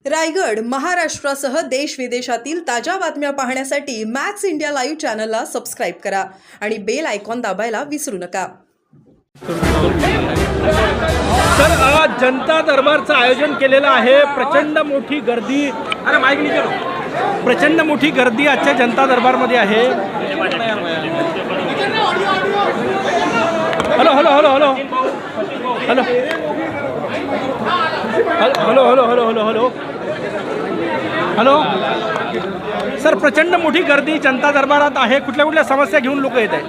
रायगड महाराष्ट्रासह देश विदेशातील ताज्या बातम्या पाहण्यासाठी मॅक्स इंडिया लाईव्ह चॅनलला सबस्क्राईब करा आणि बेल आयकॉन दाबायला विसरू नका। तर आज जनता दरबारचं आयोजन केलेलं आहे। प्रचंड मोठी गर्दी, प्रचंड मोठी गर्दी आजच्या जनता दरबारमध्ये आहे। Hello hello hello hello hello hello hello hello hello hello hello sir, प्रचंड मोठी गर्दी जनता दरबारात आहे। कुठल्या कुठल्या समस्या घेऊन लोक येत आहेत?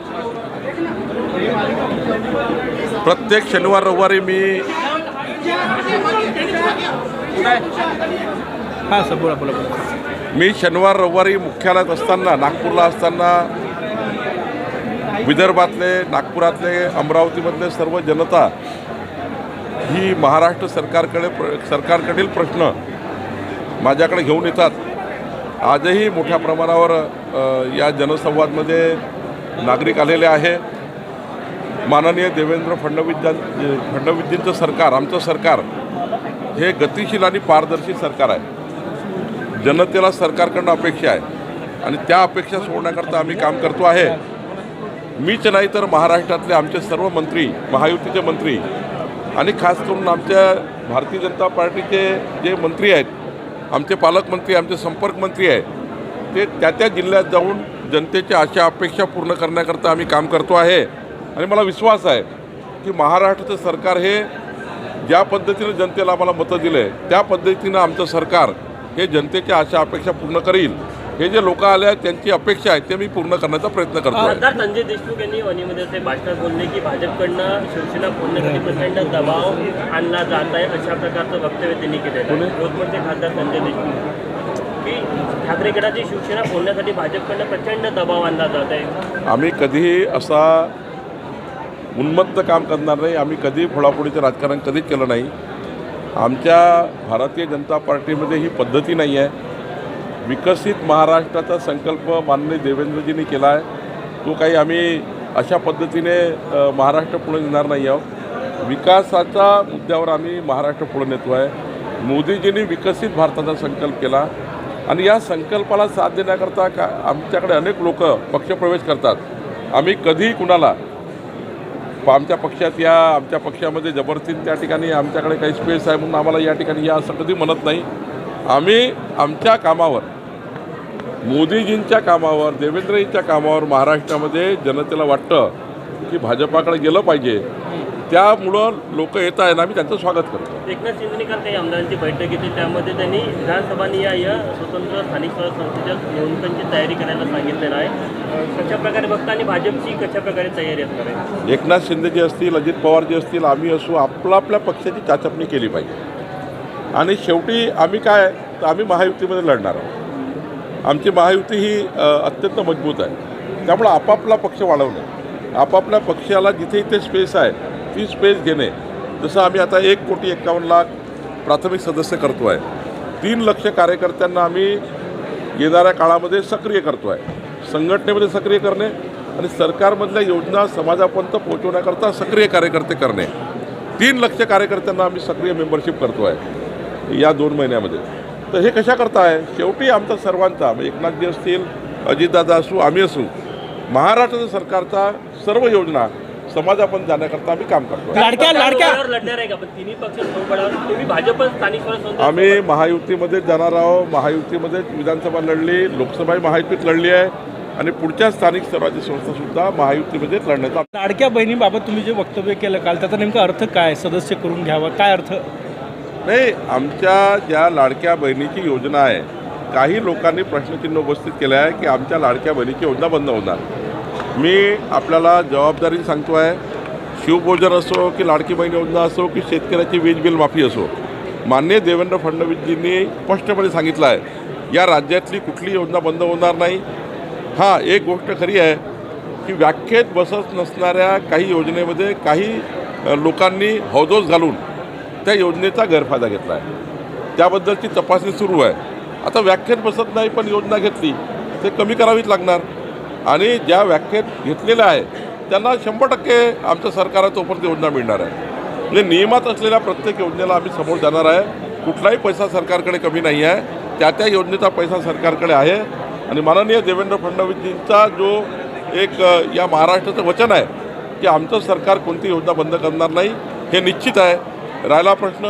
प्रत्येक शनिवार रविवारी मी हां सर, बोला बोला बोला। मी शनिवार रविवारी मुख्यालयात असताना, नागपूरला असताना विदर्भातले, नागपुरातले, अमरावतीमधले सर्व जनता ही महाराष्ट्र सरकारकडील प्रश्न माझ्याकडे घेऊन येतात। आजही मोठ्या प्रमाणावर या जनसंवादमध्ये नागरिक आलेले आहे। माननीय देवेंद्र फडणवीसजींचं सरकार, आमचं सरकार हे गतिशील आणि पारदर्शी सरकार आहे। जनतेला सरकारकडून अपेक्षा आहे आणि त्या अपेक्षा सोडण्याकरता आम्ही काम करतो आहे। मीच नाही तर महाराष्ट्रातले आमचे सर्व मंत्री, महायुतीचे मंत्री आणि खास करून आमच्या भारतीय जनता पार्टीचे जे मंत्री आहेत, आमचे पालकमंत्री, आमचे संपर्कमंत्री आहेत, ते त्या जिल्ह्यात जाऊन जनतेच्या आशा अपेक्षा पूर्ण करण्याकरता आम्ही काम करतो आहे। आणि मला विश्वास आहे की महाराष्ट्राचं सरकार हे ज्या पद्धतीनं जनतेला आम्हाला मतं दिले त्या पद्धतीनं आमचं सरकार हे जनतेच्या आशा अपेक्षा पूर्ण करील। हे जे लोक आले आहेत त्यांची अपेक्षा आहे ते मी पूर्ण करण्याचा प्रयत्न करतो आहे। खासदार संजय देशमुख यांनी वणीमध्ये असे भाषणात बोलले की भाजपकडनं शिवसेना फोडण्यासाठी प्रचंड दबाव आणला जात आहे, अशा प्रकारचं वक्तव्य त्यांनी केलेलं आहे। यवतमाळचे खासदार संजय देशमुख की ठाकरे गटाची शिवसेना फोडण्यासाठी भाजपकडनं प्रचंड दबाव आणला जात आहे। आम्ही कधीही असा उन्मत्त काम करणार नाही। आम्ही कधी फोडाफोडीचं राजकारण कधीच केलं नाही। आमच्या भारतीय जनता पार्टीमध्ये ही पद्धती नाही आहे। विकसित महाराष्ट्राचा संकल्प माननीय देवेंद्रजींनी केला आहे, तो काही आम्ही अशा पद्धतीने महाराष्ट्र पुढे नेणार नाही आहोत। विकासाच्या मुद्द्यावर आम्ही महाराष्ट्र पुढे नेतो आहे। मोदीजींनी विकसित भारताचा संकल्प केला आणि या संकल्पाला साथ देण्याकरता आमच्याकडे अनेक लोक पक्षप्रवेश करतात। आम्ही कधीही कुणाला आमच्या पक्षात या, आमच्या पक्षामध्ये जबरदस्तीने त्या ठिकाणी आमच्याकडे काही स्पेस आहे म्हणून आम्हाला या ठिकाणी या असं कधी म्हणत नाही। आम्ही आमच्या कामावर, मोदीजींच्या कामावर, देवेंद्रजींच्या कामावर महाराष्ट्रामध्ये जनतेला वाटतं की भाजपाकडे गेलं पाहिजे, त्यामुळं लोक येत आहेत, आम्ही त्यांचं स्वागत करतो। एकनाथ शिंदेंनी काल काही आमदारांची बैठक घेतली, त्यामध्ये त्यांनी विधानसभानिहाय स्वतंत्र स्थानिक संस्थेच्या निवडणुकांची तयारी करायला सांगितलेलं आहे। कशा प्रकारे बघता आणि भाजपची कशा प्रकारे तयारी असणार आहे? एकनाथ शिंदेजी असतील, अजित पवारजी असतील, आम्ही असू, आपल्या पक्षाची चाचपणी केली पाहिजे आणि शेवटी आम्ही काय, तर आम्ही महायुतीमध्ये लढणार आहोत। आमची महायुती ही अत्यंत मजबूत आहे। त्यामुळं आपापला पक्ष वाढवणे, आपापल्या पक्षाला जिथे इथे स्पेस आहे ती स्पेस घेणे। जसं आम्ही आता 1,51,00,000 प्राथमिक सदस्य करतो आहे, 3 लाख कार्यकर्त्यांना आम्ही येणाऱ्या काळामध्ये सक्रिय करतो आहे। संघटनेमध्ये सक्रिय करणे आणि सरकारमधल्या योजना समाजापर्यंत पोहोचवण्याकरता सक्रिय कार्यकर्ते करणे। 3 लाख कार्यकर्त्यांना आम्ही सक्रिय मेंबरशिप करतो आहे या 2 महिन्यामध्ये। तर हे कशा करता आहे, शेवटी आमचा सर्वांचा, एकनाथजी असतील, अजितदादा असू, आम्ही असू, महाराष्ट्र सरकारचा सर्व योजना समाजापर्यंत जाण्याकरता आम्ही काम करतो। लढणार आहे का पण तिन्ही पक्ष सोबळावर? तुम्ही भाजप स्थानिक स्वराज्य, आम्ही महायुतीमध्ये जाणार आहोत। महायुतीमध्ये विधानसभा लढली, लोकसभा महायुतीत लढली आहे आणि पुढच्या स्थानिक स्वराज्य संस्थासुद्धा महायुतीमध्ये लढण्याचा। लाडक्या बहिणीबाबत तुम्ही जे वक्तव्य केलं काल, त्याचा नेमका अर्थ काय? सदस्य करून घ्यावा, काय अर्थ? नाही, आमच्या ज्या लाडक्या बहिणीची योजना आहे, काही लोकांनी प्रश्नचिन्ह उपस्थित केलं आहे की आमच्या लाडक्या बहिणीची योजना बंद होणार। मी आपल्याला जबाबदारी सांगतो आहे, शिवभोजन असो की लाडकी बहीण योजना असो की शेतकऱ्याची वीज बिल माफी असो, माननीय देवेंद्र फडणवीसजींनी स्पष्टपणे सांगितलं आहे या राज्यातली कुठली योजना बंद होणार नाही। हां, एक गोष्ट खरी आहे की व्याख्येत बसत नसणाऱ्या काही योजनेमध्ये काही लोकांनी हौदोस घालून त्या योजनेचा गैरफायदा घेतला आहे, त्याबद्दलची तपासणी सुरू आहे। आता व्याख्येत बसत नाही पण योजना घेतली ते कमी करावीच लागणार आणि ज्या व्याख्येत घेतलेल्या आहे त्यांना 100% आमचं सरकार तोपर्यंत योजना मिळणार आहे। म्हणजे नियमात असलेल्या प्रत्येक योजनेला आम्ही समोर जाणार आहे कुठलाही पैसा सरकारकडे कमी नाही आहे, त्या योजनेचा पैसा सरकारकडे आहे. आणि माननीय देवेंद्र फडणवीसजींचा जो एक या महाराष्ट्राचं वचन आहे की आमचं सरकार कोणती योजना बंद करणार नाही, हे निश्चित आहे. राहिला प्रश्न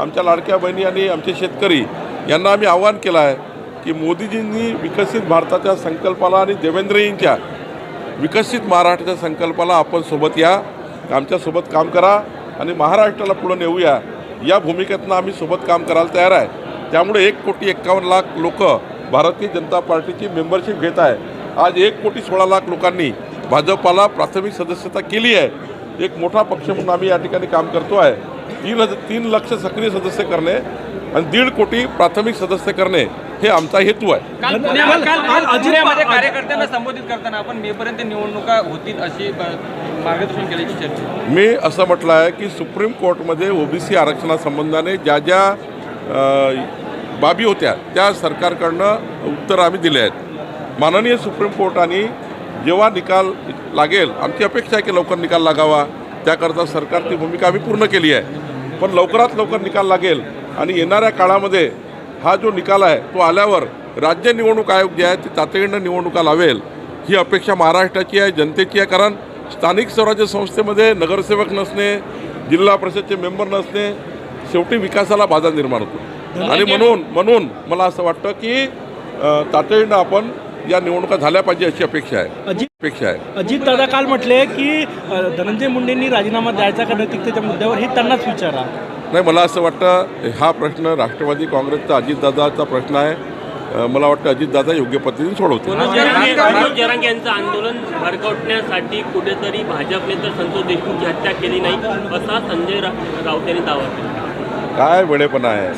आमच्या लाडक्या बहिणी आणि आमचे शेतकरी यांना आम्ही आवाहन केलं आहे की मोदीजींनी विकसित भारताच्या संकल्पाला आणि देवेंद्रजींच्या विकसित महाराष्ट्राच्या संकल्पाला आपण सोबत या, आमच्यासोबत काम करा आणि महाराष्ट्राला पुढे नेऊया. या भूमिकेतनं आम्ही सोबत काम करायला तयार आहे. त्यामुळे 1,51,00,000 लोक भारतीय जनता पार्टीची मेंबरशिप घेत आहे. आज 1,16,00,000 लोकांनी भाजपाला प्राथमिक सदस्यता केली आहे. एक मोठा पक्ष म्हणून आम्ही या ठिकाणी काम करतो आहे. 3 लक्ष सक्रिय सदस्य करणे आणि 1.5 कोटी प्राथमिक सदस्य करणे हे आमचा हेतू आहे. काल पुण्यामध्ये कार्यकर्त्यांना संबोधित करताना आपण मेपर्यंत निवडणुका होतील अशी मार्गदर्शन केल्याची चर्चा. मी असं म्हटलं आहे की सुप्रीम कोर्टमध्ये ओबीसी आरक्षणासंबंधाने ज्या बाबी होत्या त्या सरकारकडनं उत्तर आम्ही दिले आहेत. माननीय सुप्रीम कोर्टाने जेव्हा निकाल लागेल, आमची अपेक्षा आहे की लवकर निकाल लागावा, त्याकरता सरकारची भूमिका आम्ही पूर्ण केली आहे. पण लवकरात लवकर निकाल लागेल आणि येणाऱ्या काळामध्ये हा जो निकाल आहे तो आल्यावर राज्य निवडणूक आयोग जे आहे ते तातडीनं निवडणुका लावेल ही अपेक्षा महाराष्ट्राची आहे, जनतेची आहे. कारण स्थानिक स्वराज्य संस्थेमध्ये नगरसेवक नसणे, जिल्हा परिषदचे मेंबर नसणे शेवटी विकासाला बाधा निर्माण होतो. आणि म्हणून मला असं वाटतं की तातडीनं आपण या निवडणुका झाल्या पाहिजे अशी अपेक्षा आहे. अजित दादा काल म्हटले की धनंजय मुंडेंनी राजीनामा द्यायचा का नैतिकतेच्या मुद्द्यावर हे त्यांनाच विचारा. नाही, मला असं वाटतं हा प्रश्न राष्ट्रवादी काँग्रेसचा अजितदादाचा प्रश्न आहे. मला वाटतं अजितदादा योग्य पद्धतीने सोडवतील. मनोज जरांगे यांचं आंदोलन भडकावण्यासाठी कुठेतरी भाजपने तर संतोष देशमुखची हत्या केली नाही असा संजय राऊत यांनी दावा केला. काय वेळेपणा आहे.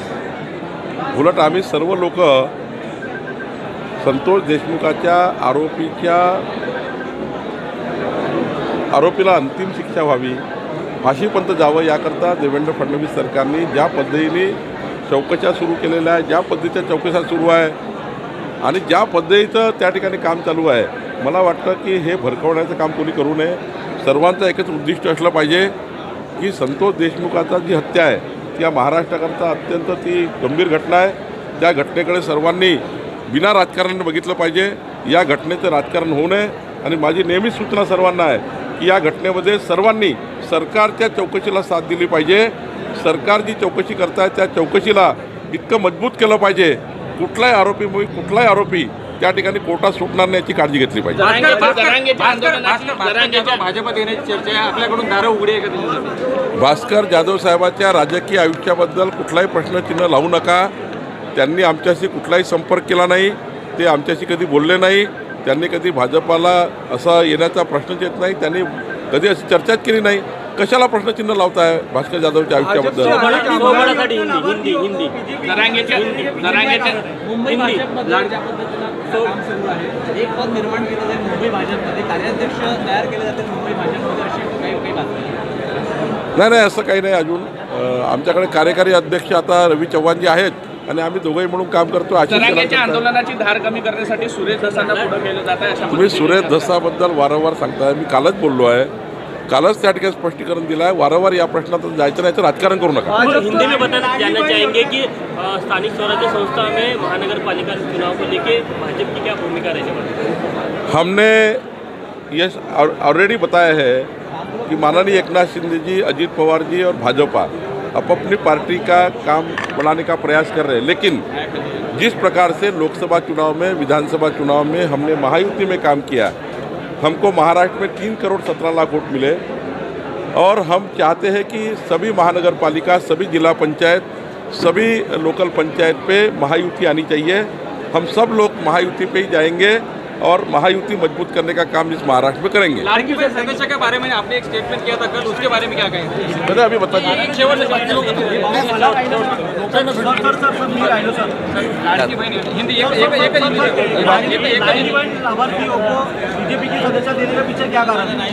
उलट आम्ही सर्व लोक संतोष देशमुखाच्या आरोपीला अंतिम शिक्षा व्हावी, फाशीपर्यंत जावं याकरता देवेंद्र फडणवीस सरकारने ज्या पद्धतीने चौकशा सुरू केलेल्या आहे, ज्या पद्धतीच्या चौकशा सुरू आहे आणि ज्या पद्धतीचं त्या ठिकाणी काम चालू आहे, मला वाटतं की हे भडकवण्याचं काम कोणी करू नये. सर्वांचं एकच उद्दिष्ट असलं पाहिजे की संतोष देशमुखाचा जी हत्या आहे ती या महाराष्ट्राकरता अत्यंत ती गंभीर घटना आहे. त्या घटनेकडे सर्वांनी बिना राजकारणाने बघितलं पाहिजे. या घटनेचं राजकारण होऊ नये. आणि माझी नेहमीच सूचना सर्वांना आहे की या घटनेमध्ये सर्वांनी सरकारच्या चौकशीला साथ दिली पाहिजे. सरकार जी चौकशी करताय त्या चौकशीला इतकं मजबूत केलं पाहिजे कुठलाही आरोपी त्या ठिकाणी कोर्टात सुटणार नाही याची काळजी घेतली पाहिजे. भाजपात येण्याची चर्चा आहे, आपल्याकडून दारं उघडी आहे का तुमच्यासाठी? भास्कर जाधव साहेबांच्या राजकीय आयुष्याबद्दल कुठलाही प्रश्नचिन्ह लावू नका. त्यांनी आमच्याशी कुठलाही संपर्क केला नाही, ते आमच्याशी कधी बोलले नाही, त्यांनी कधी भाजपाला असा येण्याचा प्रश्नच येत नाही, त्यांनी कधी अशी चर्चाच केली नाही. कशाला प्रश्नचिन्ह लावताय भास्कर जाधवच्या आयुष्याबद्दल? नाही, असं काही नाही. अजून आमच्याकडे कार्यकारी अध्यक्ष आता रवी चव्हाणजी आहेत आणि आम्ही दोघंही म्हणून काम करतो. आंदोलनाची धार कमी करण्यासाठी सुरेश धसांना पुढे केलं जात आहे. तुम्ही सुरेश धसाबद्दल वारंवार सांगताय. मी कालच बोललो आहे, कालच त्या ठिकाणी स्पष्टीकरण दिलं आहे. वारंवार या प्रश्नात जायचं नाही तर राजकारण करू नका. हिंदी में बताना जानना चाहेंगे कि स्थानिक स्वराज्य संस्था में महानगर पालिका चुनाव को लेके भाजपा की क्या भूमिका रहने वाली है? हमने ये ऑलरेडी बताया है कि माननीय एकनाथ शिंदे जी, अजीत पवार जी और भाजपा अपनी पार्टी का काम बढ़ाने का प्रयास कर रहे हैं. लेकिन जिस प्रकार से लोकसभा चुनाव में, विधानसभा चुनाव में हमने महायुति में काम किया, हमको महाराष्ट्र में 3 करोड़ 17 लाख वोट मिले और हम चाहते हैं कि सभी महानगर पालिका, सभी जिला पंचायत, सभी लोकल पंचायत पे महायुति आनी चाहिए. हम सब लोग महायुति पे ही जाएंगे और महायुति मजबूत करने का काम इस महाराष्ट्र में करेंगे. लाडकी बहन सदस्य के बारे में आपने एक स्टेटमेंट किया था कल, उसके बारे में क्या कहेंगे? मैंने अभी बता दिया. लाडकी बहन हिंदी लाडकी बहन लाभार्थियों को बीजेपी की सदस्यता देने के पीछे क्या कारण है?